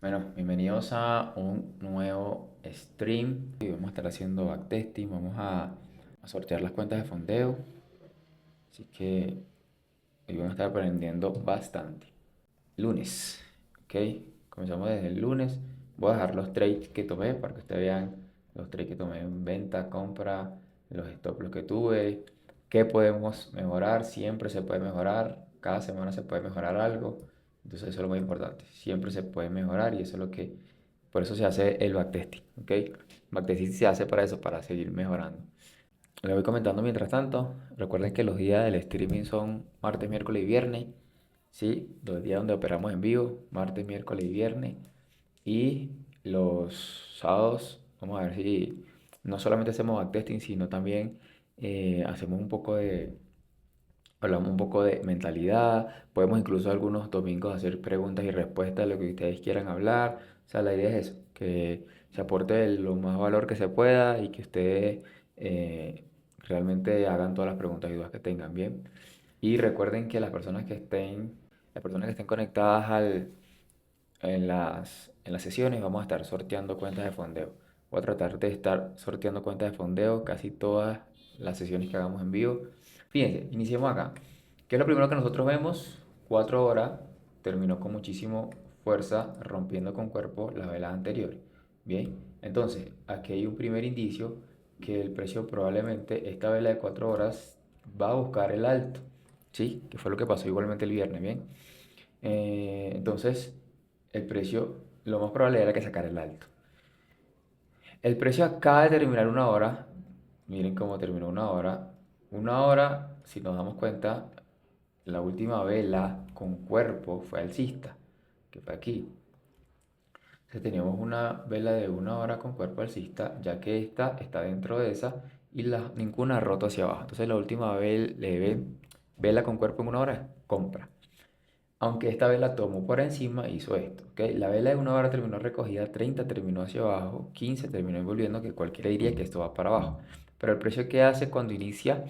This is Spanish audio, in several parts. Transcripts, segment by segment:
Bueno, bienvenidos a un nuevo stream. Y vamos a estar haciendo backtesting, vamos a sortear las cuentas de fondeo. Así que hoy vamos a estar aprendiendo bastante. Lunes, ok. Comenzamos desde el lunes. Voy a dejar los trades que tomé para que ustedes vean los trades que tomé en venta, compra, los stop loss que tuve, qué podemos mejorar. Siempre se puede mejorar. Cada semana se puede mejorar algo. Entonces eso es lo muy importante. Siempre se puede mejorar y eso es lo que, por eso se hace el backtesting, ¿ok? Backtesting se hace para eso, para seguir mejorando. Le voy comentando mientras tanto. Recuerden que los días del streaming son martes, miércoles y viernes. Sí, los días donde operamos en vivo, martes, miércoles y viernes. Y los sábados, vamos a ver si no solamente hacemos backtesting, sino también hacemos un poco de, hablamos un poco de mentalidad. Podemos incluso algunos domingos hacer preguntas y respuestas, lo que ustedes quieran hablar. O sea, la idea es eso, que se aporte lo más valor que se pueda y que ustedes realmente hagan todas las preguntas y dudas que tengan, bien. Y recuerden que las personas que estén conectadas en las sesiones, vamos a estar sorteando cuentas de fondeo. Voy a tratar de estar sorteando cuentas de fondeo casi todas las sesiones que hagamos en vivo. Fíjense, iniciemos acá. ¿Qué es lo primero que nosotros vemos? 4 horas, terminó con muchísimo fuerza, rompiendo con cuerpo las velas anteriores. Bien, entonces aquí hay un primer indicio que el precio probablemente, esta vela de 4 horas, va a buscar el alto. ¿Sí? Que fue lo que pasó igualmente el viernes, ¿bien? Entonces, el precio, lo más probable era que sacara el alto. El precio acaba de terminar una hora. Miren cómo terminó una hora. Una hora, si nos damos cuenta, la última vela con cuerpo fue alcista, que fue aquí. Entonces teníamos una vela de una hora con cuerpo alcista, ya que esta está dentro de esa y ninguna ha roto hacia abajo. Entonces la última vela con cuerpo en una hora es compra. Aunque esta vela tomó por encima, hizo esto, ¿ok? La vela de una hora terminó recogida, 30 terminó hacia abajo, 15 terminó envolviendo, que cualquiera diría que esto va para abajo. Pero el precio que hace cuando inicia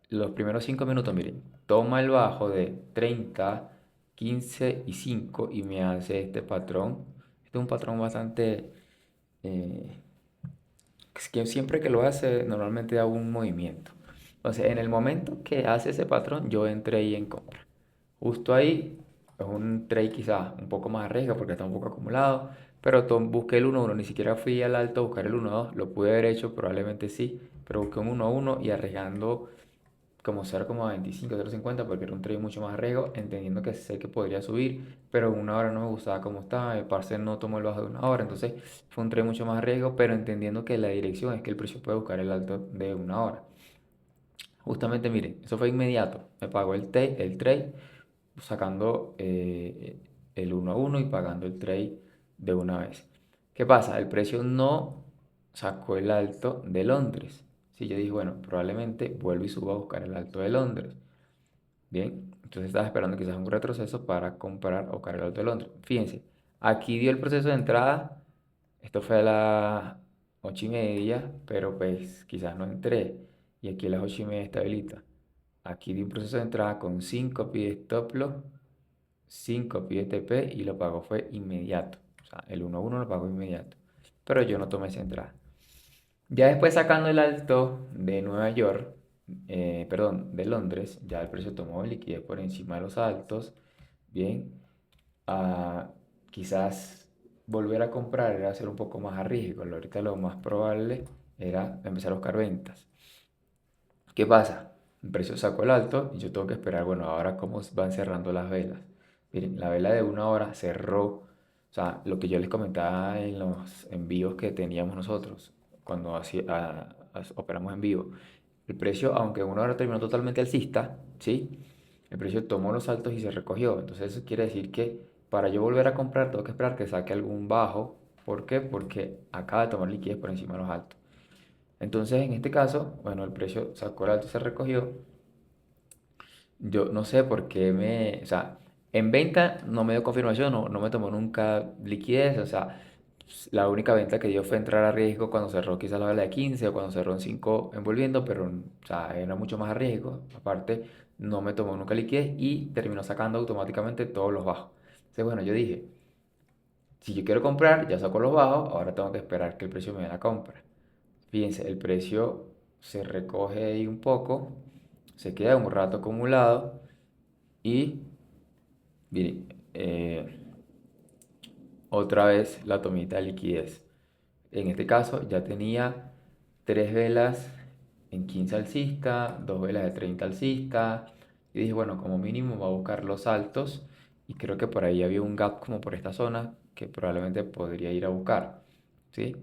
los primeros 5 minutos, miren, toma el bajo de 30, 15 y 5 y me hace este patrón. Este es un patrón bastante... eh, es que siempre que lo hace, normalmente da un movimiento. Entonces, en el momento que hace ese patrón, yo entré ahí en compra. Justo ahí es un trade quizás un poco más arriesga porque está un poco acumulado, pero busqué el 1-1, ni siquiera fui al alto a buscar el 1-2, lo pude haber hecho, probablemente sí, pero busqué un 1-1 y arriesgando como 0,25, 0,50 porque era un trade mucho más arriesgo, entendiendo que sé que podría subir, pero en una hora no me gustaba cómo estaba, el parcial no tomó el bajo de una hora, entonces fue un trade mucho más arriesgo, pero entendiendo que la dirección es que el precio puede buscar el alto de una hora. Justamente miren, eso fue inmediato, me pagó el trade sacando el 1-1 y pagando el trade de una vez. ¿Qué pasa? El precio no sacó el alto de Londres. Si yo dije, bueno, probablemente vuelvo y subo a buscar el alto de Londres. Bien, entonces estaba esperando quizás un retroceso para comprar o buscar el alto de Londres. Fíjense, aquí dio el proceso de entrada. Esto fue a las 8:30, pero pues quizás no entré. Y aquí a las 8:30 estabilita. Aquí di un proceso de entrada con 5 pide stop loss, 5 pide TP y lo pagó fue inmediato. O sea, el 1-1 lo pagó inmediato. Pero yo no tomé esa entrada. Ya después sacando el alto de Nueva York, perdón, de Londres, ya el precio tomó liquidez por encima de los altos. Bien, ah, quizás volver a comprar era hacer un poco más a riesgo. Ahorita lo más probable era empezar a buscar ventas. ¿Qué pasa? El precio sacó el alto y yo tengo que esperar, bueno, ahora cómo van cerrando las velas. Miren, la vela de una hora cerró, o sea, lo que yo les comentaba en los envíos que teníamos nosotros, cuando operamos en vivo. El precio, aunque una hora terminó totalmente alcista, ¿sí? El precio tomó los altos y se recogió. Entonces eso quiere decir que para yo volver a comprar tengo que esperar que saque algún bajo. ¿Por qué? Porque acaba de tomar liquidez por encima de los altos. Entonces, en este caso, bueno, el precio sacó el alto y se recogió. Yo no sé por qué o sea, en venta no me dio confirmación, no me tomó nunca liquidez, o sea, la única venta que dio fue entrar a riesgo cuando cerró quizás la vela de 15 o cuando cerró en 5 envolviendo, pero, o sea, era mucho más a riesgo. Aparte, no me tomó nunca liquidez y terminó sacando automáticamente todos los bajos. Entonces, bueno, yo dije, Si yo quiero comprar, ya saco los bajos, ahora tengo que esperar que el precio me dé la compra. Fíjense, el precio se recoge ahí un poco, se queda un rato acumulado y, miren, otra vez la tomita de liquidez. En este caso ya tenía 3 velas en 15 alcista, 2 velas de 30 alcista. Y dije, bueno, como mínimo va a buscar los altos. Y creo que por ahí había un gap como por esta zona que probablemente podría ir a buscar. ¿Sí?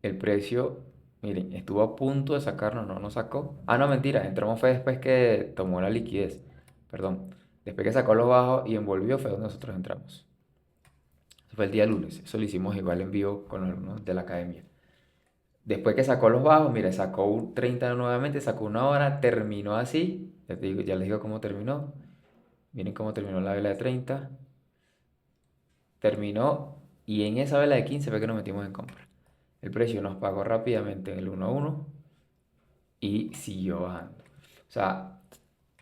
El precio, miren, estuvo a punto de sacarnos, no nos sacó. Ah, no, mentira, entramos fue después que tomó la liquidez. Perdón. Después que sacó los bajos y envolvió fue donde nosotros entramos. Eso fue el día lunes. Eso lo hicimos igual en vivo con los alumnos de la academia. Después que sacó los bajos, mire, sacó un 30 nuevamente, sacó una hora, terminó así. Ya te digo, ya les digo cómo terminó. Miren cómo terminó la vela de 30. Terminó y en esa vela de 15 fue que nos metimos en compra. El precio nos pagó rápidamente en el 1 a 1 y siguió bajando. O sea,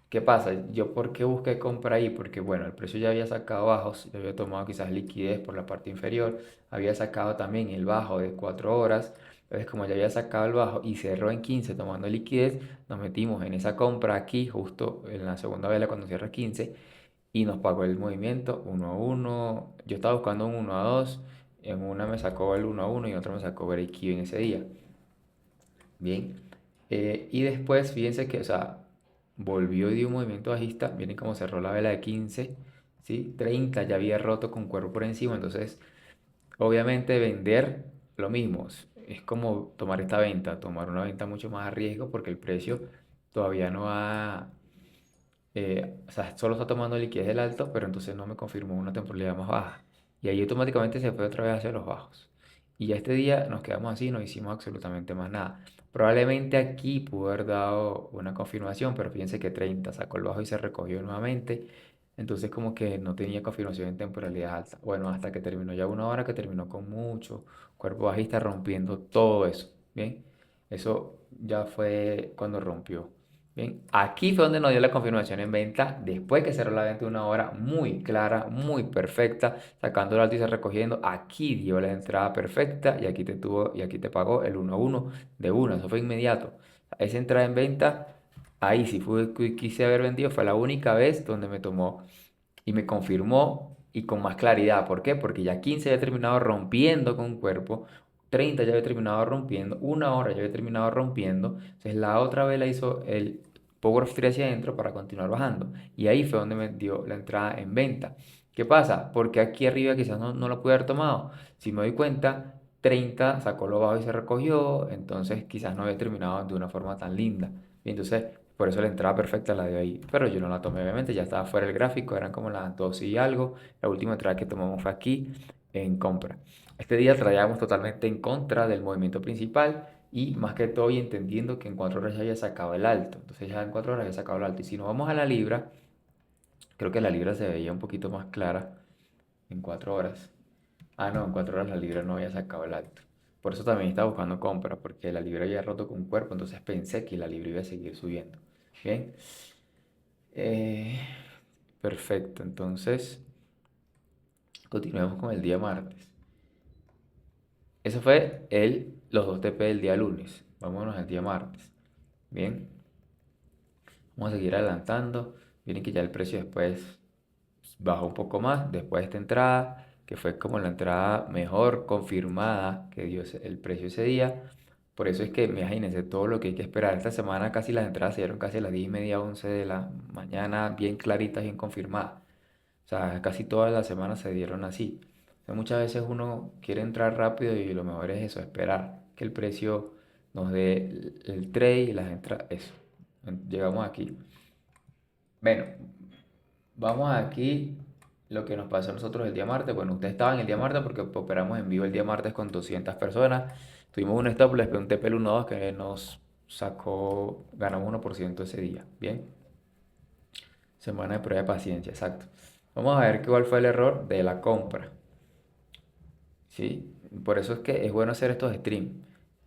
¿qué pasa? Yo por qué busqué compra ahí, porque bueno, el precio ya había sacado bajos, ya había tomado quizás liquidez por la parte inferior, había sacado también el bajo de 4 horas, entonces como ya había sacado el bajo y cerró en 15 tomando liquidez, nos metimos en esa compra aquí, justo en la segunda vela cuando cierra 15 y nos pagó el movimiento 1 a 1, yo estaba buscando un 1 a 2, en una me sacó el 1 a 1 y en otra me sacó break even ese día. Bien. Y después, fíjense que, o sea, volvió y dio un movimiento bajista. Miren cómo cerró la vela de 15, ¿sí? 30 ya había roto con cuerpo por encima. Entonces, obviamente, vender lo mismo. Es como tomar esta venta, tomar una venta mucho más a riesgo porque el precio todavía no ha. O sea, solo está tomando liquidez del alto, pero entonces no me confirmó una temporalidad más baja. Y ahí automáticamente se fue otra vez hacia los bajos. Y ya este día nos quedamos así, no hicimos absolutamente más nada. Probablemente aquí pudo haber dado una confirmación, pero fíjense que 30 sacó el bajo y se recogió nuevamente. Entonces como que no tenía confirmación en temporalidad alta. Bueno, hasta que terminó ya una hora que terminó con mucho cuerpo bajista rompiendo todo eso. Bien, eso ya fue cuando rompió. Bien, aquí fue donde nos dio la confirmación en venta, después que cerró la venta de una hora muy clara, muy perfecta, sacando el alto y se recogiendo. Aquí dio la entrada perfecta y aquí te tuvo y aquí te pagó el 1 a 1 de una. Eso fue inmediato. Esa entrada en venta, ahí sí fue que quise haber vendido, fue la única vez donde me tomó y me confirmó y con más claridad. ¿Por qué? Porque ya 15 había terminado rompiendo con cuerpo, 30 ya había terminado rompiendo, una hora ya había terminado rompiendo. Entonces la otra vez la hizo el Power of 3 hacia adentro para continuar bajando. Y ahí fue donde me dio la entrada en venta. ¿Qué pasa? Porque aquí arriba quizás no lo pude haber tomado. Si me doy cuenta, 30 sacó lo bajo y se recogió, entonces quizás no había terminado de una forma tan linda. Y entonces por eso la entrada perfecta la dio ahí. Pero yo no la tomé, obviamente, ya estaba fuera el gráfico, eran como las 12 y algo. La última entrada que tomamos fue aquí, en compra. Este día traíamos totalmente en contra del movimiento principal y más que todo y entendiendo que en 4 horas ya había sacado el alto. Entonces ya en 4 horas había sacado el alto. Y si nos vamos a la libra, creo que la libra se veía un poquito más clara en 4 horas. Ah, no, en 4 horas la libra no había sacado el alto. Por eso también estaba buscando compra, porque la libra había roto con cuerpo, entonces pensé que la libra iba a seguir subiendo. Bien. Eh, perfecto, entonces continuemos con el día martes. Eso fue los dos TP del día lunes. Vámonos al día martes. Bien, vamos a seguir adelantando. Miren que ya el precio después bajó un poco más después de esta entrada, que fue como la entrada mejor confirmada que dio el precio ese día. Por eso es que, imagínense, todo lo que hay que esperar. Esta semana casi las entradas se dieron casi a las 10:30, 11 de la mañana, bien claritas, bien confirmadas. O sea, casi todas las semanas se dieron así. O sea, muchas veces uno quiere entrar rápido y lo mejor es eso, esperar que el precio nos dé el trade y las entradas. Eso. Llegamos aquí. Bueno, vamos aquí. Lo que nos pasó a nosotros el día martes. Bueno, ustedes estaban el día martes porque operamos en vivo el día martes con 200 personas. Tuvimos un stop, les un TP 1-2 que nos sacó, ganamos 1% ese día. Bien. Semana de prueba de paciencia, exacto. Vamos a ver cuál fue el error de la compra. ¿Sí? Por eso es que es bueno hacer estos streams,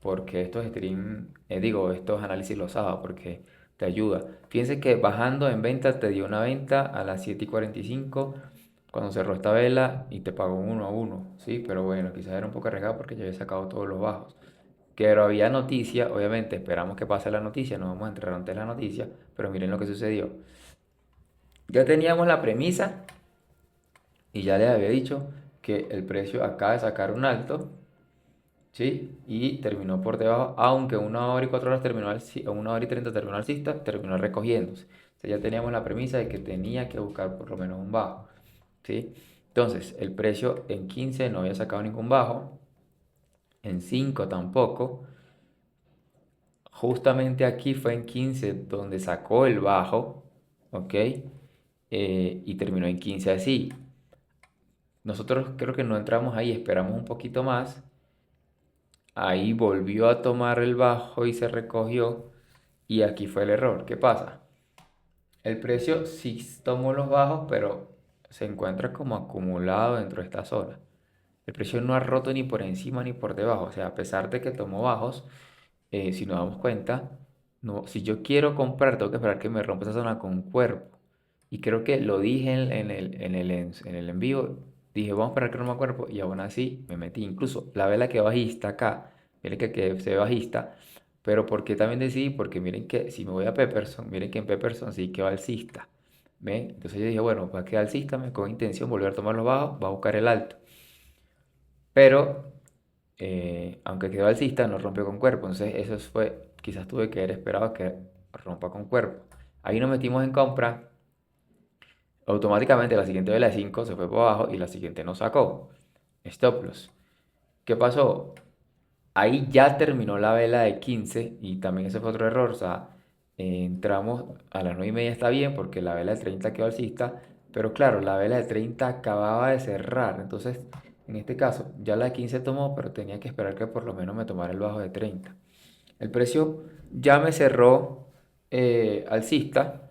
porque estos streams, digo, estos análisis los sábados, porque te ayuda. Fíjense que bajando en venta te dio una venta a las 7:45, cuando cerró esta vela y te pagó 1 a 1, ¿sí? Pero bueno, quizás era un poco arriesgado porque ya había sacado todos los bajos. Pero había noticia, obviamente esperamos que pase la noticia, no vamos a entrar antes de la noticia, pero miren lo que sucedió. Ya teníamos la premisa y ya les había dicho que el precio acaba de sacar un alto, ¿sí? Y terminó por debajo, aunque 1 hora y 4 horas terminó Una hora y 30 terminó alcista, terminó recogiéndose. O sea, ya teníamos la premisa de que tenía que buscar por lo menos un bajo, ¿sí? Entonces, el precio en 15 no había sacado ningún bajo, en 5 tampoco. Justamente aquí fue en 15 donde sacó el bajo, ¿ok? Y terminó en 15 así. Nosotros creo que no entramos ahí, esperamos un poquito más. Ahí volvió a tomar el bajo y se recogió. Y aquí fue el error. ¿Qué pasa? El precio sí tomó los bajos, pero se encuentra como acumulado dentro de esta zona. El precio no ha roto ni por encima ni por debajo. O sea, a pesar de que tomó bajos, si nos damos cuenta, no, si yo quiero comprar, tengo que esperar que me rompa esa zona con cuerpo. Y creo que lo dije en el envío. Dije, vamos a esperar que rompa cuerpo. Y aún así me metí. Incluso la vela que bajista acá, miren que se ve bajista. Pero ¿por qué también decidí? Porque miren que si me voy a Pepperson, miren que en Pepperson sí que va alcista. ¿Ven? Entonces yo dije, bueno, para que alcista me con intención volver a tomar los bajos, va a buscar el alto. Pero aunque quedó alcista, no rompió con cuerpo. Entonces, eso fue, quizás tuve que haber esperado que rompa con cuerpo. Ahí nos metimos en compra. Automáticamente la siguiente vela de 5 se fue por abajo y la siguiente no sacó. Stop loss. ¿Qué pasó? Ahí ya terminó la vela de 15 y también ese fue otro error. O sea, entramos a las 9:30 está bien porque la vela de 30 quedó alcista. Pero claro, la vela de 30 acababa de cerrar. Entonces, en este caso, ya la de 15 tomó, pero tenía que esperar que por lo menos me tomara el bajo de 30. El precio ya me cerró alcista,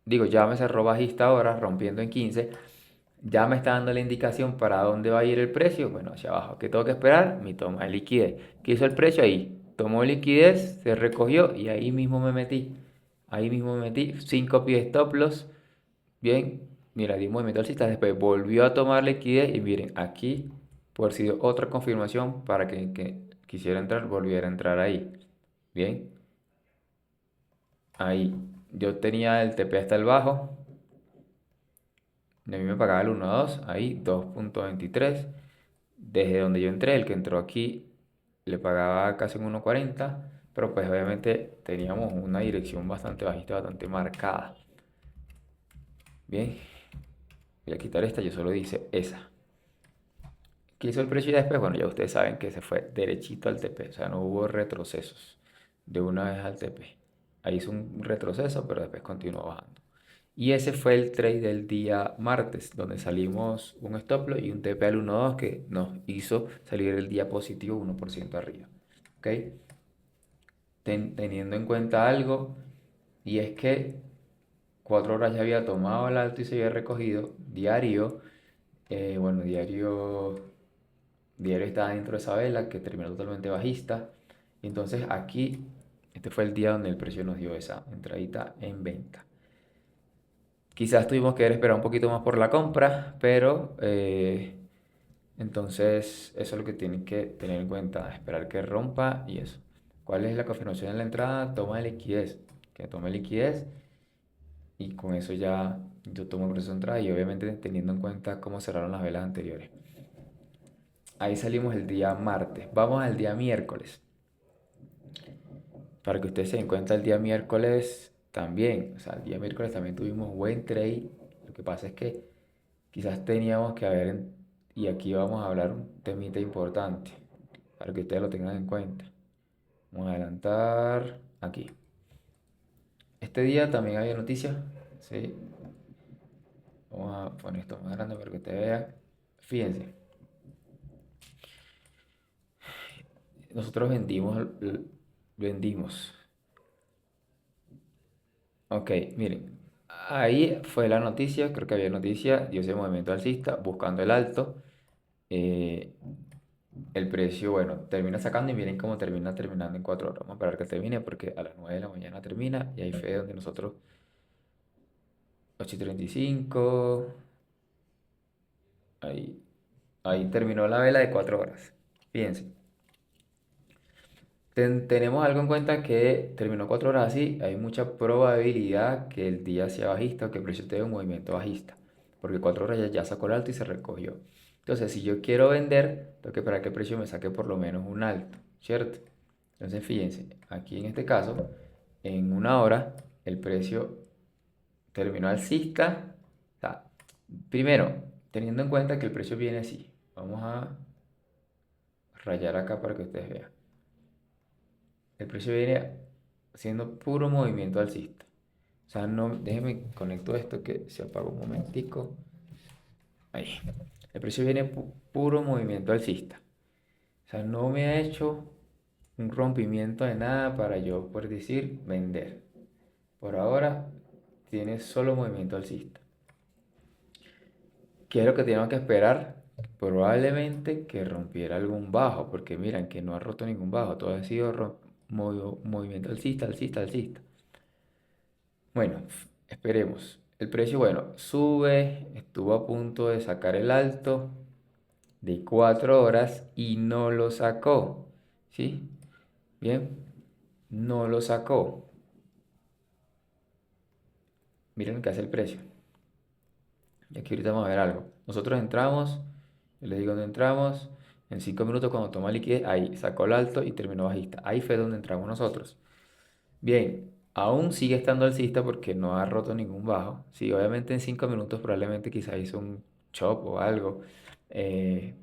digo, ya me cerró bajista ahora, rompiendo en 15. Ya me está dando la indicación para dónde va a ir el precio. Bueno, hacia abajo. ¿Qué tengo que esperar? Mi toma de liquidez. ¿Qué hizo el precio ahí? Tomó liquidez, se recogió y ahí mismo me metí. Ahí mismo me metí. 5 pies stop loss. Bien, mira, di movimiento alcista. Después volvió a tomar liquidez y miren, aquí, por si otra confirmación para que quisiera entrar, volviera a entrar ahí. Bien, ahí. Yo tenía el TP hasta el bajo. Y a mí me pagaba el 1.2, ahí 2.23. Desde donde yo entré, el que entró aquí le pagaba casi un 1.40, pero pues obviamente teníamos una dirección bastante bajista, bastante marcada. Bien, voy a quitar esta, yo solo dice esa. ¿Qué hizo el precio ya después? Bueno, ya ustedes saben que se fue derechito al TP, o sea, no hubo retrocesos de una vez al TP. Ahí hizo un retroceso, pero después continuó bajando. Y ese fue el trade del día martes, donde salimos un stop loss y un TP al 1.2 que nos hizo salir el día positivo 1% arriba. ¿Ok? Teniendo en cuenta algo, y es que 4 horas ya había tomado el alto y se había recogido. Diario, bueno, diario estaba dentro de esa vela que terminó totalmente bajista. Entonces aquí, este fue el día donde el precio nos dio esa entradita en venta. Quizás tuvimos que esperar un poquito más por la compra, pero entonces eso es lo que tienen que tener en cuenta, esperar que rompa y eso. ¿Cuál es la confirmación en la entrada? Toma de liquidez, que tome liquidez y con eso ya yo tomo el proceso de entrada y obviamente teniendo en cuenta cómo cerraron las velas anteriores. Ahí salimos el día martes. Vamos al día miércoles. Para que ustedes se den cuenta, el día miércoles también, o sea, el día miércoles también tuvimos buen trade. Lo que pasa es que quizás teníamos que haber, y aquí vamos a hablar un temita importante, para que ustedes lo tengan en cuenta. Vamos a adelantar aquí. Este día también había noticias, ¿sí? Vamos a poner esto más grande para que ustedes vean. Fíjense, nosotros vendimos. Ok, miren, ahí fue la noticia, creo que había noticia, dio ese movimiento alcista buscando el alto. eh, el precio, bueno, termina sacando y miren cómo terminando en 4 horas. Vamos a esperar que termine porque a las 9 de la mañana termina y ahí fue donde nosotros 8:35. Ahí, ahí terminó la vela de 4 horas. Fíjense. Tenemos algo en cuenta que terminó 4 horas así, hay mucha probabilidad que el día sea bajista o que el precio tenga un movimiento bajista, porque 4 horas ya sacó el alto y se recogió. Entonces, si yo quiero vender, tengo que esperar que el precio me saque por lo menos un alto, ¿cierto? Entonces, fíjense, aquí en este caso, en una hora, el precio terminó alcista. O sea, primero, teniendo en cuenta que el precio viene así, vamos a rayar acá para que ustedes vean. El precio viene haciendo puro movimiento alcista. O sea, no, déjenme conecto esto que se apagó un momentico. Ahí. El precio viene puro movimiento alcista. O sea, no me ha hecho un rompimiento de nada para yo poder decir vender. Por ahora tiene solo movimiento alcista. ¿Qué es lo que tenemos que esperar? Probablemente que rompiera algún bajo, porque miran que no ha roto ningún bajo, todo ha sido movimiento alcista, alcista, alcista. Bueno, esperemos. El precio, bueno, sube, estuvo a punto de sacar el alto de 4 horas y no lo sacó. ¿Sí? Bien, no lo sacó. Miren lo que hace el precio. Y aquí ahorita vamos a ver algo. Nosotros entramos, yo les digo dónde entramos. En 5 minutos cuando toma liquidez, ahí sacó el alto y terminó bajista. Ahí fue donde entramos nosotros. Bien, aún sigue estando alcista porque no ha roto ningún bajo. Sí, obviamente en 5 minutos probablemente quizá hizo un chop o algo.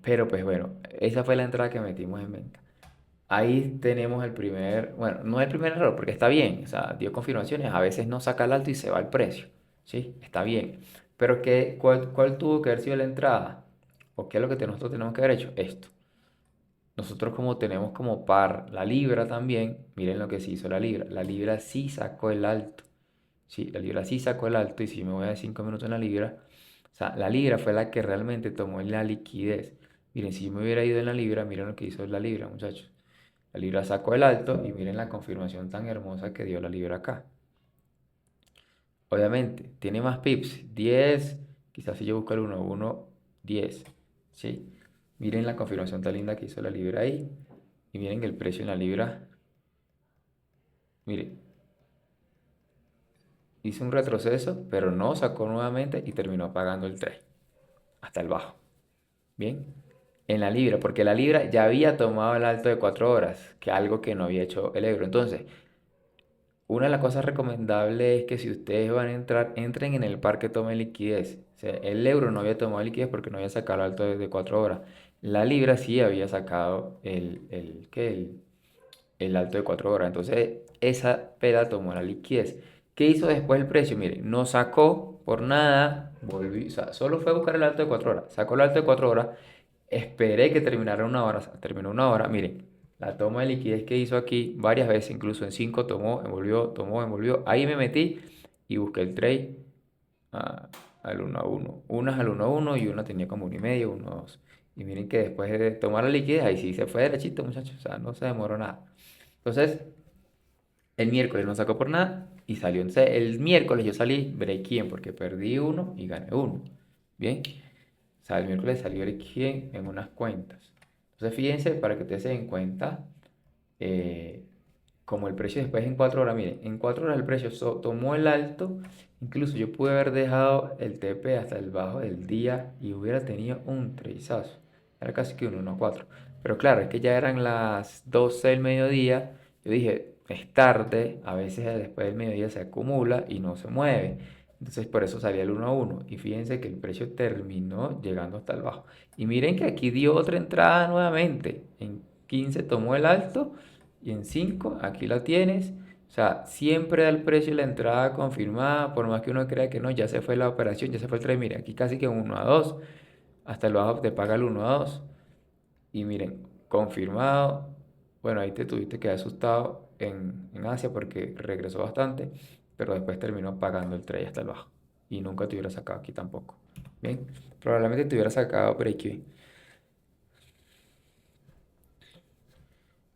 Pero pues bueno, esa fue la entrada que metimos en venta. Ahí tenemos el primer, bueno, no el primer error porque está bien, o sea, dio confirmaciones, a veces no saca el alto y se va el precio, ¿sí? Está bien. Pero ¿cuál tuvo que haber sido la entrada? ¿O qué es lo que nosotros tenemos que haber hecho? Esto. Nosotros como tenemos como par la libra también, miren lo que se hizo la libra. La libra sí sacó el alto. Sí, la libra sí sacó el alto y si me voy a 5 minutos en la libra, o sea, la libra fue la que realmente tomó la liquidez. Miren, si yo me hubiera ido en la libra, miren lo que hizo la libra, muchachos. La libra sacó el alto y miren la confirmación tan hermosa que dio la libra acá. Obviamente, tiene más pips, 10, quizás si yo busco el 1, 10, ¿sí? Miren la confirmación tan linda que hizo la libra ahí. Y miren que el precio en la libra, miren, hizo un retroceso, pero no sacó nuevamente y terminó pagando el 3 hasta el bajo. Bien, en la libra, porque la libra ya había tomado el alto de 4 horas, que algo que no había hecho el euro. Entonces, una de las cosas recomendables es que si ustedes van a entrar, entren en el par que tome liquidez. O sea, el euro no había tomado liquidez porque no había sacado el alto de 4 horas. La libra sí había sacado el alto de 4 horas. Entonces, esa peda tomó la liquidez. ¿Qué hizo después el precio? Mire, no sacó por nada, volvió, o sea, solo fue a buscar el alto de 4 horas. Sacó el alto de 4 horas, esperé que terminara una hora, terminó una hora. Miren, la toma de liquidez que hizo aquí varias veces, incluso en 5 tomó, envolvió. Ahí me metí y busqué el trade a- al 1 a 1. Unas al 1 a 1 y una tenía como 1,5, 1 a 2. Y miren que después de tomar la liquidez, ahí sí se fue derechito, muchachos. O sea, no se demoró nada. Entonces, el miércoles no sacó por nada y salió. Entonces, el miércoles yo salí break-even porque perdí uno y gané uno. Bien. O sea, el miércoles salió break-even en unas cuentas. Entonces, fíjense para que ustedes se den cuenta, eh, como el precio después en 4 horas, miren, en 4 horas el precio tomó el alto. Incluso yo pude haber dejado el TP hasta el bajo del día y hubiera tenido un tradeazo. Era casi que un 1 a 4. Pero claro, es que ya eran las 12 del mediodía. Yo dije, es tarde, a veces después del mediodía se acumula y no se mueve. Entonces por eso salía el 1 a 1. Y fíjense que el precio terminó llegando hasta el bajo. Y miren que aquí dio otra entrada nuevamente. En 15 tomó el alto y en 5 aquí la tienes. O sea, siempre da el precio y la entrada confirmada, por más que uno crea que no, ya se fue la operación, ya se fue el trade. Mire, aquí casi que un 1 a 2, hasta el bajo te paga el 1 a 2. Y miren, confirmado. Bueno, ahí te tuviste que haber asustado en Asia porque regresó bastante, pero después terminó pagando el trade hasta el bajo. Y nunca te hubiera sacado aquí tampoco. Bien, probablemente te hubiera sacado break-even.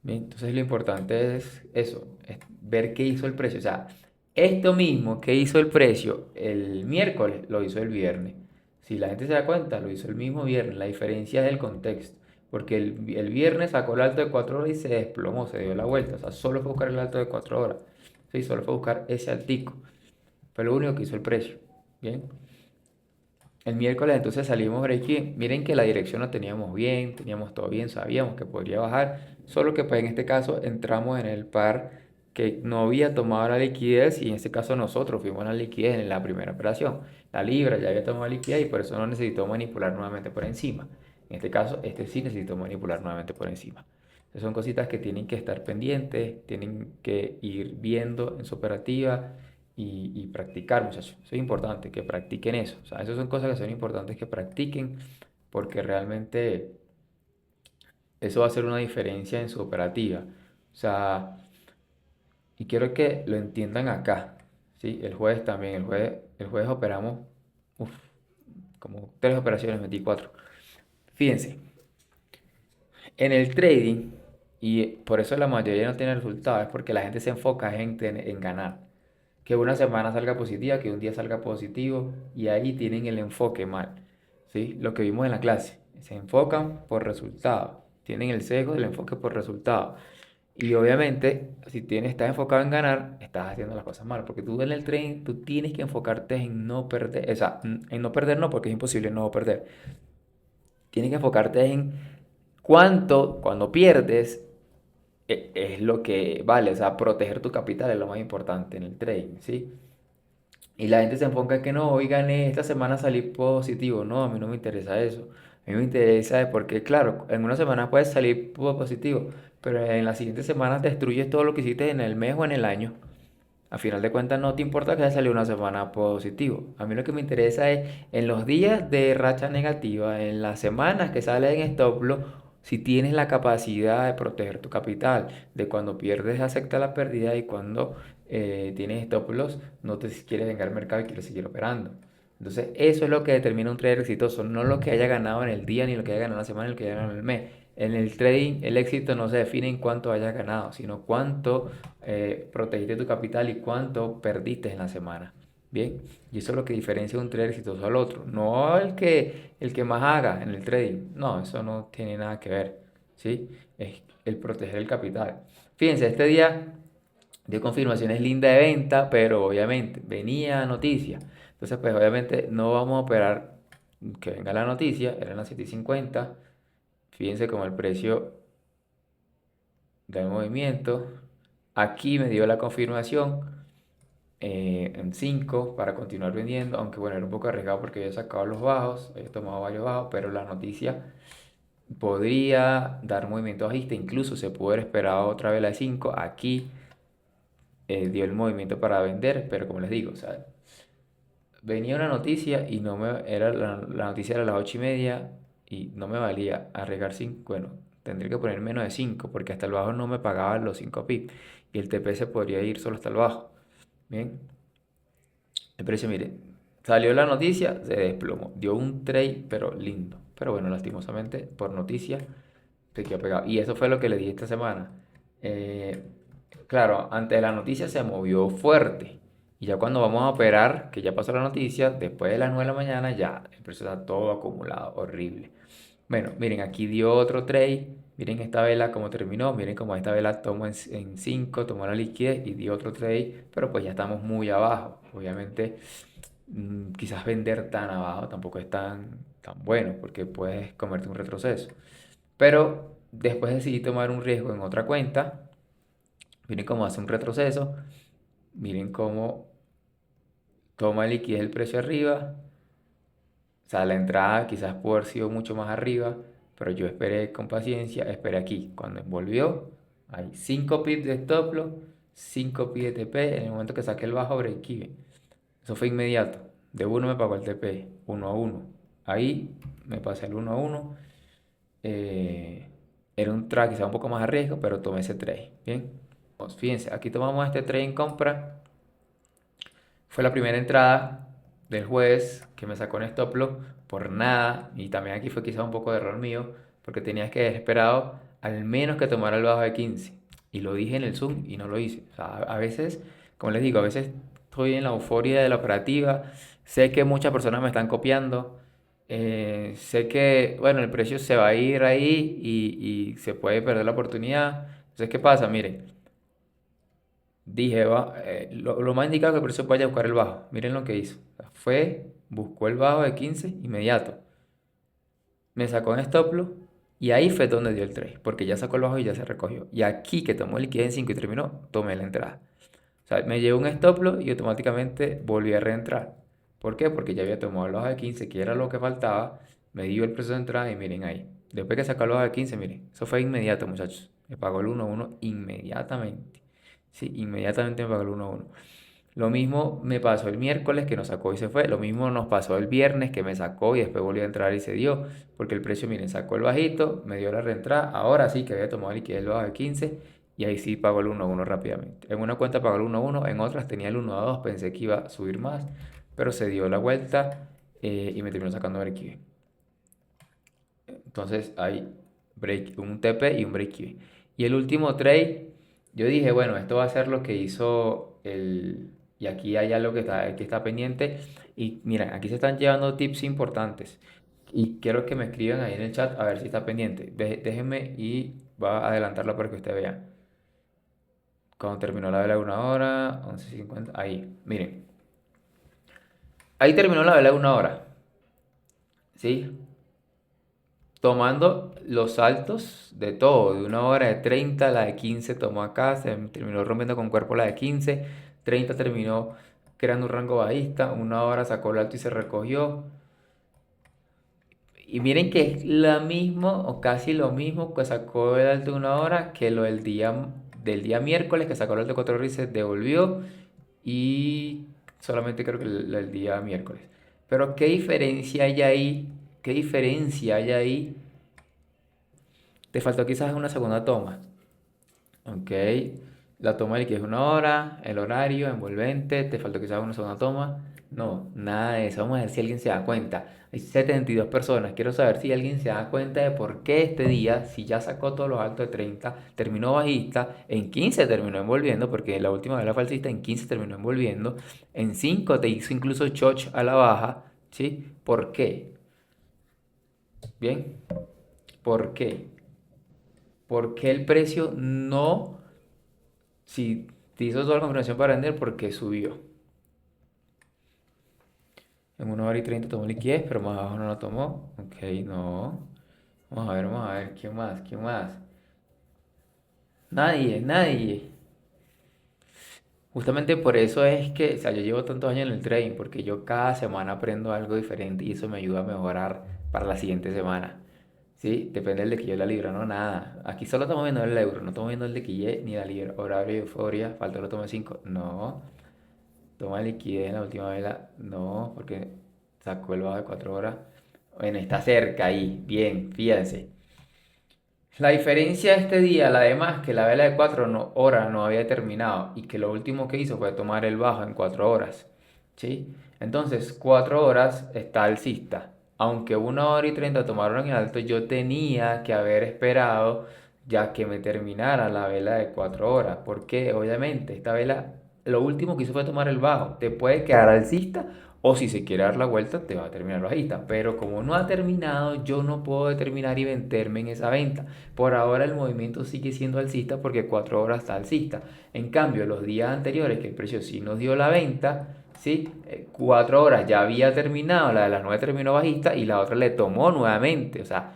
Bien, entonces lo importante es eso, es ver qué hizo el precio. O sea, Esto mismo que hizo el precio el miércoles, lo hizo el viernes. Si la gente se da cuenta, lo hizo el mismo viernes. La diferencia es el contexto. Porque el viernes sacó el alto de 4 horas y se desplomó, se dio la vuelta. O sea, solo fue buscar el alto de 4 horas. Sí, solo fue buscar ese altico. Fue lo único que hizo el precio. Bien. El miércoles entonces salimos break-even. Miren que la dirección la teníamos bien, teníamos todo bien, sabíamos que podría bajar, solo que pues en este caso entramos en el par que no había tomado la liquidez y en este caso nosotros fuimos a la liquidez en la primera operación. La libra ya había tomado liquidez y por eso no necesitó manipular nuevamente por encima. En este caso, este sí necesitó manipular nuevamente por encima. Entonces son cositas que tienen que estar pendientes, tienen que ir viendo en su operativa y practicar, muchachos. Eso es importante, que practiquen eso. O sea, esas son cosas que son importantes que practiquen porque realmente eso va a hacer una diferencia en su operativa. O sea, y quiero que lo entiendan acá. ¿Sí? El jueves también, el jueves operamos uf, como 3 operaciones, 24. Fíjense, en el trading, y por eso la mayoría no tiene resultados, es porque la gente se enfoca en ganar. Que una semana salga positiva, que un día salga positivo, y ahí tienen el enfoque mal, ¿sí? Lo que vimos en la clase, se enfocan por resultado, tienen el sesgo del enfoque por resultado. Y obviamente, si estás enfocado en ganar, estás haciendo las cosas mal, porque tú en el trading, tú tienes que enfocarte en no perder, o sea, en no perder no, porque es imposible no perder. Tienes que enfocarte en cuánto, cuando pierdes, es lo que vale, o sea, proteger tu capital es lo más importante en el trading, ¿sí? Y la gente se enfoca en que no, hoy gané, esta semana salí positivo. No, a mí no me interesa eso. A mí me interesa es porque, claro, en una semana puedes salir positivo, pero en las siguientes semanas destruyes todo lo que hiciste en el mes o en el año. A final de cuentas no te importa que haya salido una semana positivo. A mí lo que me interesa es en los días de racha negativa, en las semanas que salen en stop loss, si tienes la capacidad de proteger tu capital, de cuando pierdes acepta la pérdida y cuando tienes stop loss no te quieres vengar al mercado y quieres seguir operando. Entonces eso es lo que determina un trader exitoso, no lo que haya ganado en el día, ni lo que haya ganado en la semana, ni lo que haya ganado en el mes. En el trading el éxito no se define en cuánto hayas ganado, sino cuánto protegiste tu capital y cuánto perdiste en la semana. Bien, y eso es lo que diferencia un trader exitoso al otro. No el que más haga en el trading. No, eso no tiene nada que ver. ¿Sí? Es el proteger el capital. Fíjense, este día dio confirmaciones linda de venta, pero obviamente venía noticia. Entonces, pues obviamente no vamos a operar que venga la noticia, eran las 7:50. Fíjense como el precio del movimiento. Aquí me dio la confirmación en 5 para continuar vendiendo, aunque bueno, era un poco arriesgado porque había sacado los bajos, había tomado varios bajos, pero la noticia podría dar movimiento bajista, incluso se pudo haber esperado otra vez la de 5. Aquí dio el movimiento para vender, pero como les digo, o sea, venía una noticia y no me, era la noticia era a las 8:30 y no me valía arriesgar 5. Bueno, tendría que poner menos de 5 porque hasta el bajo no me pagaban los 5 pips y el TP se podría ir solo hasta el bajo. Bien, el precio, mire, salió la noticia, se desplomó, dio un trade, pero lindo. Pero bueno, lastimosamente, por noticia, se quedó pegado. Y eso fue lo que le dije esta semana. Eh, claro, antes de la noticia se movió fuerte. Y ya cuando vamos a operar, que ya pasó la noticia, después de las 9 de la mañana, ya el precio está todo acumulado, horrible. Bueno, miren, aquí dio otro trade. Miren esta vela cómo terminó. Miren cómo esta vela tomó en 5, tomó la liquidez y dio otro trade. Pero pues ya estamos muy abajo. Obviamente, quizás vender tan abajo tampoco es tan bueno porque puedes comerte un retroceso. Pero después decidí tomar un riesgo en otra cuenta. Miren cómo hace un retroceso. Miren cómo toma liquidez el precio arriba. O sea, la entrada quizás pudo haber sido mucho más arriba, pero yo esperé con paciencia, esperé aquí. Cuando envolvió, hay 5 pips de stop loss, 5 pips de TP. En el momento que saqué el bajo, break even. Eso fue inmediato. De uno me pagó el TP, 1-1. Ahí me pasé el 1-1. Eh, Era un trade quizás un poco más a riesgo, pero tomé ese trade. Bien. Pues fíjense, aquí tomamos este trade en compra. Fue la primera entrada del jueves que me sacó en stop loss por nada. Y también aquí fue quizás un poco de error mío, porque tenías que haber esperado al menos que tomara el bajo de 15. Y lo dije en el Zoom y no lo hice. O sea, a veces como les digo, a veces estoy en la euforia de la operativa, sé que muchas personas me están copiando, sé que, bueno, el precio se va a ir ahí y se puede perder la oportunidad. Entonces, ¿qué pasa? Miren, dije, lo más indicado es que el precio vaya a buscar el bajo. Miren lo que hizo. O sea, fue, buscó el bajo de 15 inmediato. Me sacó en stop loss y ahí fue donde dio el trade, porque ya sacó el bajo y ya se recogió. Y aquí que tomó liquidez en 5 y terminó, tomé la entrada. O sea, me llevó un stop loss y automáticamente volví a reentrar. ¿Por qué? Porque ya había tomado el bajo de 15, que era lo que faltaba, me dio el precio de entrada y miren ahí. Después que sacó el bajo de 15, miren, eso fue inmediato, muchachos. Me pagó el 1-1 inmediatamente. Sí, inmediatamente me pagó el 1-1. Lo mismo me pasó el miércoles que nos sacó y se fue. Lo mismo nos pasó el viernes que me sacó y después volvió a entrar y se dio. Porque el precio, miren, sacó el bajito, me dio la reentrada. Ahora sí que había tomado liquidez el bajo de 15 y ahí sí pagó el 1-1 rápidamente. En una cuenta pagó el 1-1, en otras tenía el 1-2. Pensé que iba a subir más, pero se dio la vuelta y me terminó sacando break-even. Entonces hay un TP y un break-even. Y el último trade, yo dije, bueno, esto va a ser lo que hizo el... Y aquí hay algo que está pendiente. Y mira, aquí se están llevando tips importantes. Y quiero que me escriban ahí en el chat a ver si está pendiente. Déjenme y va a adelantarlo para que usted vea. Cuando terminó la vela de 1 hora, 11:50, ahí, miren. Ahí terminó la vela de 1 hora. ¿Sí? Tomando los saltos de todo, de 1 hora de 30, la de 15 tomó acá, se terminó rompiendo con cuerpo la de 15, 30 terminó creando un rango bajista, 1 hora sacó el alto y se recogió. Y miren que es la mismo o casi lo mismo que sacó el alto de 1 hora que lo del día miércoles, que sacó el alto de 4 horas y se devolvió. Y solamente creo que el día miércoles. Pero ¿qué diferencia hay ahí? ¿Qué diferencia hay ahí? Te faltó quizás una segunda toma. Ok. La toma de que es 1 hora, el horario envolvente, te faltó quizás una segunda toma. No, nada de eso. Vamos a ver si alguien se da cuenta. Hay 72 personas. Quiero saber si alguien se da cuenta de por qué este día, si ya sacó todos los altos de 30, terminó bajista, en 15 terminó envolviendo, porque la última vez la falsista en 15 terminó envolviendo, en 5 te hizo incluso choch a la baja, ¿sí? ¿Por qué? Bien, ¿por qué? ¿Por qué el precio no, si te hizo toda la confirmación para vender, porque subió? En 1 hora y 30 tomó liquidez, pero más abajo no lo tomó. Ok, no. Vamos a ver, ¿quién más? ¿Quién más? Nadie, nadie. Justamente por eso es que, o sea, yo llevo tantos años en el trading, porque yo cada semana aprendo algo diferente y eso me ayuda a mejorar para la siguiente semana. ¿Sí? Depende del de que yo la libra, no nada. Aquí solo estamos viendo el euro, no estamos viendo el de Quille ni la libra. Horario de euforia, falta lo tome 5. No. Toma liquidez en la última vela. No, porque sacó el bajo de 4 horas. Bueno, está cerca ahí. Bien, fíjense. La diferencia este día, la demás, que la vela de 4 horas no había terminado y que lo último que hizo fue tomar el bajo en 4 horas. ¿Sí? Entonces, 4 horas está alcista. Aunque 1 hora y 30 tomaron el alto, yo tenía que haber esperado ya que me terminara la vela de 4 horas. Porque obviamente esta vela lo último que hizo fue tomar el bajo. Te puede quedar alcista o si se quiere dar la vuelta te va a terminar bajista. Pero como no ha terminado, yo no puedo determinar y venderme en esa venta. Por ahora el movimiento sigue siendo alcista porque 4 horas está alcista. En cambio, los días anteriores que el precio sí nos dio la venta, ¿sí? 4 horas ya había terminado, la de las 9 terminó bajista y la otra le tomó nuevamente. O sea,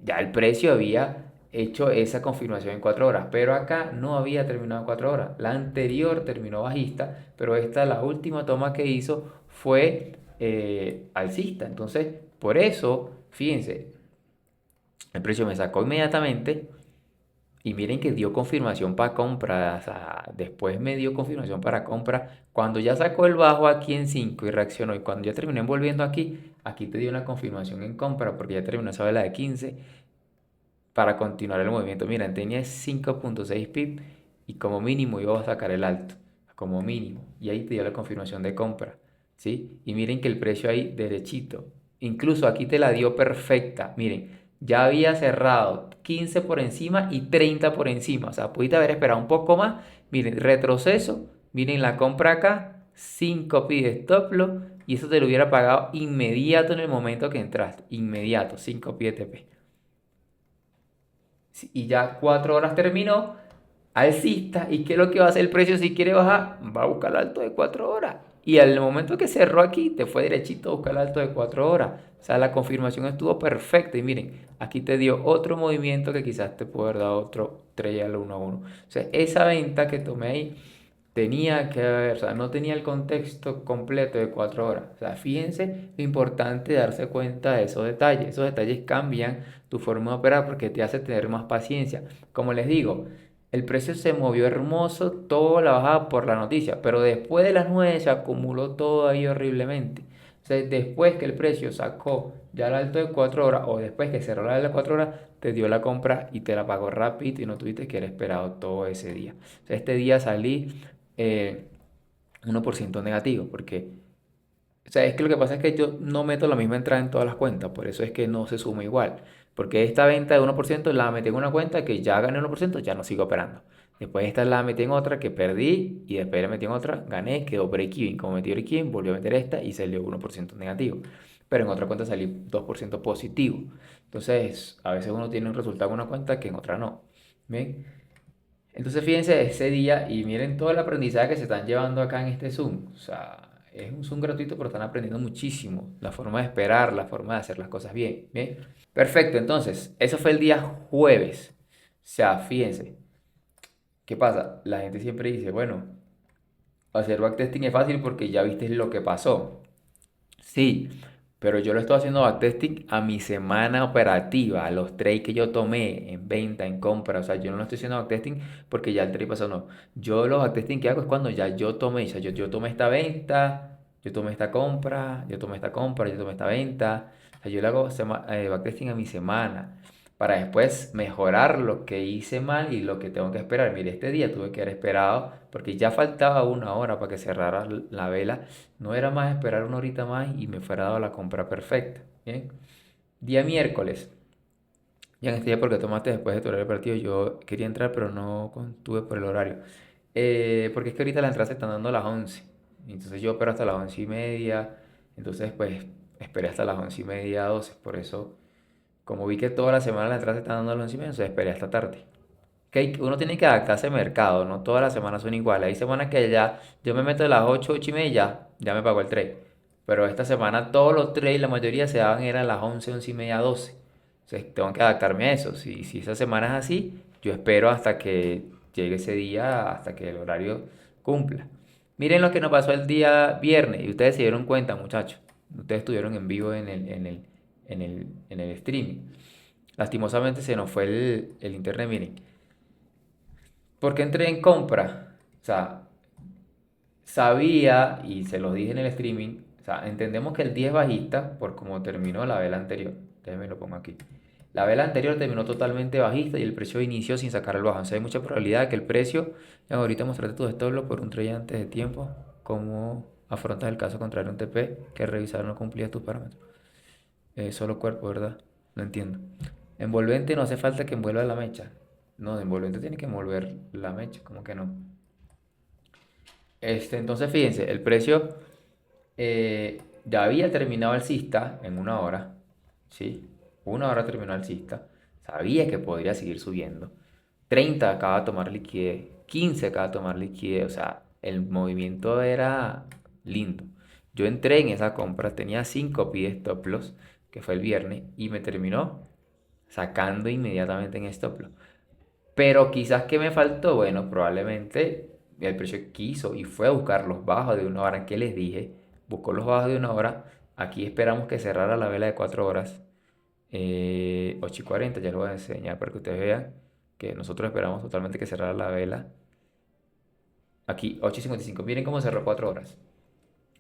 ya el precio había hecho esa confirmación en 4 horas, pero acá no había terminado en 4 horas. La anterior terminó bajista, pero esta, la última toma que hizo, fue alcista. Entonces, por eso, fíjense, el precio me sacó inmediatamente y miren que dio confirmación para compra. O sea, después me dio confirmación para compra. Cuando ya sacó el bajo aquí en 5 y reaccionó, y cuando ya terminó envolviendo aquí, aquí te dio una confirmación en compra porque ya terminó esa vela de 15 para continuar el movimiento. Miren, tenía 5.6 pip y como mínimo iba a sacar el alto, como mínimo. Y ahí te dio la confirmación de compra, ¿sí? Y miren que el precio ahí derechito. Incluso aquí te la dio perfecta. Miren, ya había cerrado 15 por encima y 30 por encima. O sea, pudiste haber esperado un poco más. Miren, retroceso Miren la compra acá, 5 pi de stop loss y eso te lo hubiera pagado inmediato en el momento que entraste. Inmediato, 5 pi de TP. Sí, y ya 4 horas terminó, alcista. ¿Y qué es lo que va a hacer el precio si quiere bajar? Va a buscar el alto de 4 horas. Y al momento que cerró aquí, te fue derechito a buscar el alto de 4 horas. O sea, la confirmación estuvo perfecta. Y miren, aquí te dio otro movimiento que quizás te puede haber dado otro trade al 1 a 1. O sea, esa venta que tomé ahí tenía que haber, o sea, no tenía el contexto completo de 4 horas. O sea, fíjense lo importante de darse cuenta de esos detalles. Esos detalles cambian tu forma de operar porque te hace tener más paciencia. Como les digo, el precio se movió hermoso, toda la bajada por la noticia, pero después de las 9 se acumuló todo ahí horriblemente. O sea, después que el precio sacó ya el alto de 4 horas o después que cerró la de las 4 horas, te dio la compra y te la pagó rápido y no tuviste que haber esperado todo ese día. O sea, este día salí 1% negativo, porque, o sea, es que lo que pasa es que yo no meto la misma entrada en todas las cuentas, por eso es que no se suma igual, porque esta venta de 1% la metí en una cuenta que ya gané 1%, ya no sigo operando. Después esta la metí en otra que perdí y después la metí en otra, gané, quedó break-even. Como metí break-even, volví a meter esta y salió 1% negativo. Pero en otra cuenta salí 2% positivo. Entonces, a veces uno tiene un resultado en una cuenta que en otra no. ¿Bien? Entonces fíjense ese día y miren todo el aprendizaje que se están llevando acá en este Zoom. O sea, es un Zoom gratuito, pero están aprendiendo muchísimo. La forma de esperar, la forma de hacer las cosas bien. ¿Bien? Perfecto, entonces, eso fue el día jueves. O sea, fíjense, ¿qué pasa? La gente siempre dice, bueno, hacer backtesting es fácil porque ya viste lo que pasó. Sí, pero yo lo estoy haciendo backtesting a mi semana operativa, a los trades que yo tomé en venta, en compra. O sea, yo no lo estoy haciendo backtesting porque ya el trade pasó, no. Yo los backtesting que hago es cuando ya yo tomé, o sea, yo tomé esta venta, yo tomé esta compra, yo tomé esta compra, yo tomé esta venta. O sea, yo le hago backtesting a mi semana para después mejorar lo que hice mal y lo que tengo que esperar. Mire, este día tuve que haber esperado porque ya faltaba una hora para que cerrara la vela. No era más esperar una horita más y me fuera dado la compra perfecta. Bien. Día miércoles. Ya en este día porque tomaste después de tu horario partido. Yo quería entrar pero no contuve por el horario. Porque es que ahorita la entrada se están dando a las 11. Entonces yo opero hasta las 11:30. Entonces pues esperé hasta las 11:30, 12. Por eso, como vi que toda la semana la entrada se están dando a las 11:30, entonces esperé hasta tarde. Que uno tiene que adaptarse al mercado, no todas las semanas son iguales. Hay semanas que ya yo me meto de las 8, 8:30, ya me pagó el trade. Pero esta semana todos los trades, la mayoría se daban eran las 11, 11:30, 12. Entonces tengo que adaptarme a eso. Si esa semana es así, yo espero hasta que llegue ese día, hasta que el horario cumpla. Miren lo que nos pasó el día viernes y ustedes se dieron cuenta, muchachos. Ustedes estuvieron en vivo en el streaming. Lastimosamente se nos fue el internet, miren. Porque entré en compra. O sea, sabía, y se los dije en el streaming, o sea, entendemos que el día es bajista por como terminó la vela anterior. Déjenme lo pongo aquí. La vela anterior terminó totalmente bajista y el precio inició sin sacar el bajo. O sea, hay mucha probabilidad de que el precio, ahorita mostrarte tu stop loss por un trade antes de tiempo, cómo afrontas el caso contrario a un TP que revisar no cumplía tus parámetros. Solo cuerpo, ¿verdad? No entiendo. Envolvente no hace falta que envuelva la mecha. No, de envolvente tiene que envolver la mecha, como que no. Entonces fíjense, el precio ya había terminado alcista en una hora, ¿sí? Una hora terminó alcista. Sabía que podría seguir subiendo. 30 acaba de tomar liquidez, 15 acaba de tomar liquidez, o sea, el movimiento era lindo. Yo entré en esa compra, tenía 5 pies stop loss, que fue el viernes, y me terminó sacando inmediatamente en stop loss. Pero quizás que me faltó, bueno, probablemente el precio quiso y fue a buscar los bajos de una hora que les dije, buscó los bajos de una hora, aquí esperamos que cerrara la vela de 4 horas, 8:40, ya lo voy a enseñar para que ustedes vean que nosotros esperamos totalmente que cerrara la vela, aquí 8:55, miren cómo cerró 4 horas.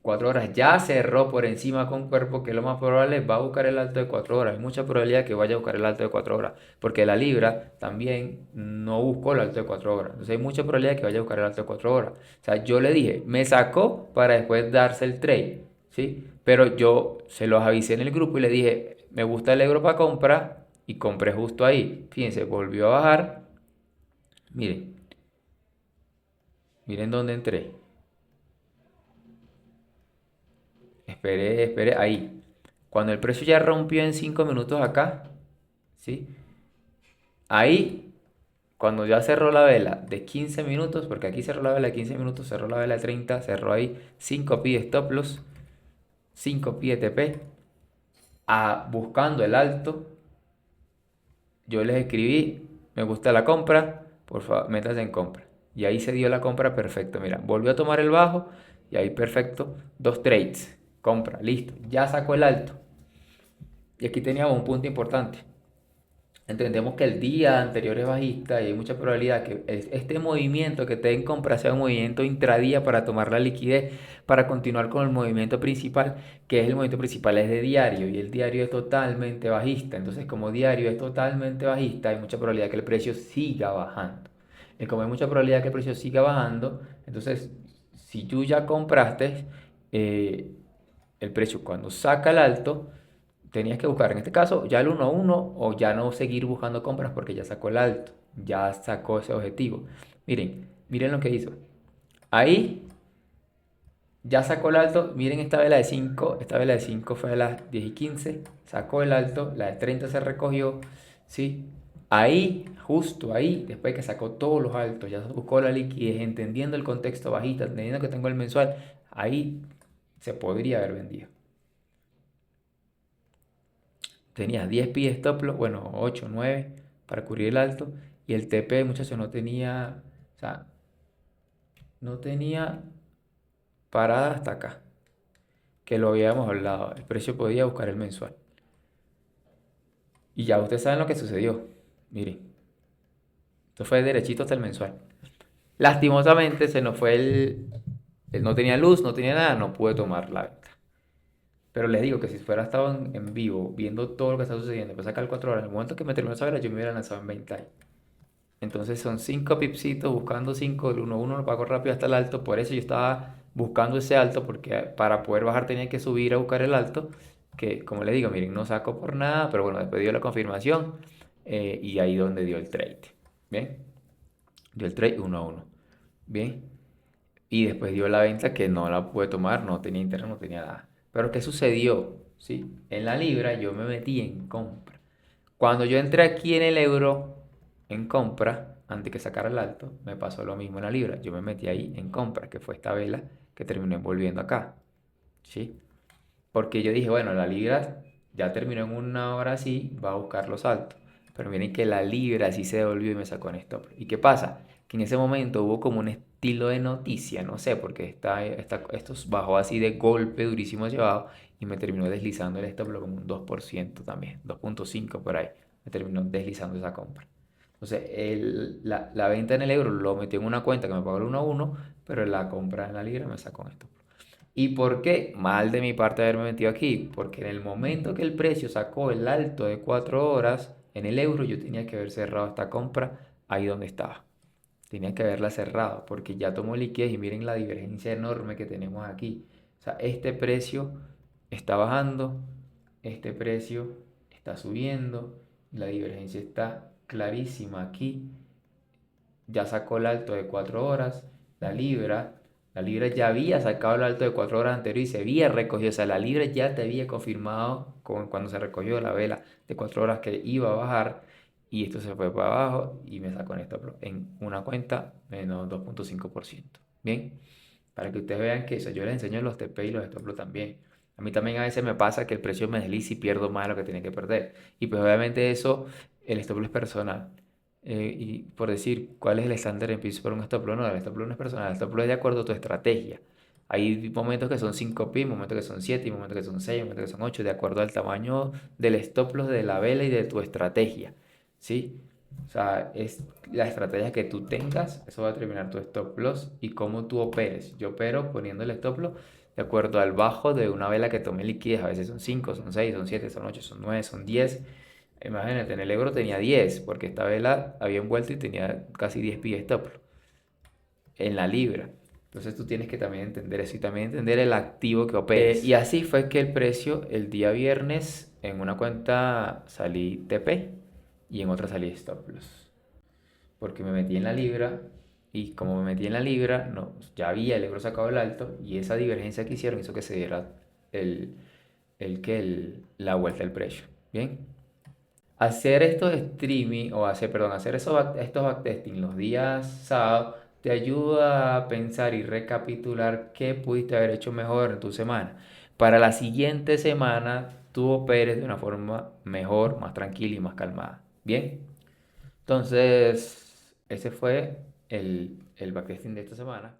4 horas ya cerró por encima con cuerpo, que lo más probable va a buscar el alto de 4 horas. Hay mucha probabilidad que vaya a buscar el alto de 4 horas, porque la libra también no buscó el alto de 4 horas. Entonces hay mucha probabilidad que vaya a buscar el alto de 4 horas. O sea, yo le dije, me sacó para después darse el trade, ¿sí? Pero yo se los avisé en el grupo y le dije, me gusta el euro para comprar y compré justo ahí. Fíjense, volvió a bajar. Miren, miren dónde entré. esperé, ahí. Cuando el precio ya rompió en 5 minutos acá, ¿sí? Ahí, cuando ya cerró la vela de 15 minutos, porque aquí cerró la vela de 15 minutos, cerró la vela de 30, cerró ahí 5 pi de stop loss, 5 pi de TP, buscando el alto, yo les escribí, me gusta la compra, por favor, métase en compra. Y ahí se dio la compra perfecto. Mira, volvió a tomar el bajo y ahí perfecto, dos trades, compra, listo, ya sacó el alto. Y aquí teníamos un punto importante. Entendemos que el día anterior es bajista y hay mucha probabilidad que este movimiento que te en compra sea un movimiento intradía para tomar la liquidez, para continuar con el movimiento principal, que es el movimiento principal es de diario y el diario es totalmente bajista. Entonces, como diario es totalmente bajista, hay mucha probabilidad que el precio siga bajando. Y como hay mucha probabilidad que el precio siga bajando, entonces, si tú ya compraste, eh, el precio cuando saca el alto tenías que buscar en este caso ya el 1-1 o ya no seguir buscando compras porque ya sacó el alto, ya sacó ese objetivo. Miren lo que hizo. Ahí ya sacó el alto, miren esta vela de 5, esta vela de 5 fue a las 10:15, sacó el alto, la de 30 se recogió, ¿sí? Ahí, justo ahí, después que sacó todos los altos, ya buscó la liquidez, entendiendo el contexto bajista, entendiendo que tengo el mensual, ahí se podría haber vendido. Tenías 10 pies stop loss, bueno, 8 9 para cubrir el alto. Y el TP, muchachos, no tenía, o sea, no tenía parada hasta acá, que lo habíamos hablado. El precio podía buscar el mensual. Y ya ustedes saben lo que sucedió. Miren, esto fue derechito hasta el mensual. Lastimosamente se nos fue no tenía luz, no tenía nada, no pude tomar la venta. Pero les digo que si fuera estado en vivo, viendo todo lo que está sucediendo, pues sacar 4 horas, en el momento que me terminó esa vela, yo me hubiera lanzado en 20 ahí. Entonces son 5 pipsitos, buscando 5, el 1-1 lo pago rápido hasta el alto, por eso yo estaba buscando ese alto, porque para poder bajar tenía que subir a buscar el alto, que como les digo, miren, no saco por nada, pero bueno, después dio la confirmación y ahí donde dio el trade, ¿bien? Dio el trade 1-1, ¿bien? Y después dio la venta que no la pude tomar, no tenía internet, no tenía nada. Pero ¿qué sucedió? ¿Sí? En la libra yo me metí en compra. Cuando yo entré aquí en el euro en compra, antes que sacara el alto, me pasó lo mismo en la libra. Yo me metí ahí en compra, que fue esta vela que terminó envolviendo acá. ¿Sí? Porque yo dije, bueno, la libra ya terminó en una hora así, va a buscar los altos. Pero miren que la libra sí se devolvió y me sacó en stop. ¿Y qué pasa? Que en ese momento hubo como un estilo de noticia, no sé, porque esto bajó así de golpe durísimo hacia abajo y me terminó deslizando el stop como un 2% también, 2,5 por ahí. Me terminó deslizando esa compra. Entonces, la venta en el euro lo metió en una cuenta que me pagó el 1-1, pero la compra en la libra me sacó en stop. ¿Y por qué? Mal de mi parte haberme metido aquí, porque en el momento que el precio sacó el alto de 4 horas en el euro, yo tenía que haber cerrado esta compra ahí donde estaba. Tenía que haberla cerrado, porque ya tomó liquidez y miren la divergencia enorme que tenemos aquí. O sea, este precio está bajando, este precio está subiendo, la divergencia está clarísima aquí. Ya sacó el alto de 4 horas, la libra. La libra ya había sacado el alto de 4 horas anterior y se había recogido. O sea, la libra ya te había confirmado cuando se recogió la vela de 4 horas que iba a bajar. Y esto se fue para abajo y me sacó en stop en una cuenta menos 2,5%. Bien, para que ustedes vean que eso, yo les enseño los TP y los stop loss también. A mí también a veces me pasa que el precio me desliza y pierdo más de lo que tenía que perder. Y pues obviamente eso, el stop loss es personal. Y por decir, ¿cuál es el estándar en piso para un stop loss? No, el stop loss no es personal, el stop loss es de acuerdo a tu estrategia. Hay momentos que son 5 pi, momentos que son 7, momentos que son 6, momentos que son 8, de acuerdo al tamaño del stop loss de la vela y de tu estrategia. ¿Sí? O sea, es la estrategia que tú tengas, eso va a determinar tu stop loss y cómo tú operes. Yo opero poniendo el stop loss de acuerdo al bajo de una vela que tome liquidez. A veces son 5, son 6, son 7, son 8, son 9, son 10. Imagínate, en el euro tenía 10 porque esta vela había envuelto y tenía casi 10 pies stop loss en la libra. Entonces tú tienes que también entender eso y también entender el activo que operes. Y así fue que el precio el día viernes en una cuenta salí TP y en otra salí stop loss. Porque me metí en la libra y como me metí en la libra, no, ya había el euro sacado el alto y esa divergencia que hicieron hizo que se diera el, la vuelta del precio. Bien. Hacer estos streaming o hacer estos backtesting los días sábados te ayuda a pensar y recapitular qué pudiste haber hecho mejor en tu semana. Para la siguiente semana tú operes de una forma mejor, más tranquila y más calmada. Bien. Entonces, ese fue el backtesting de esta semana.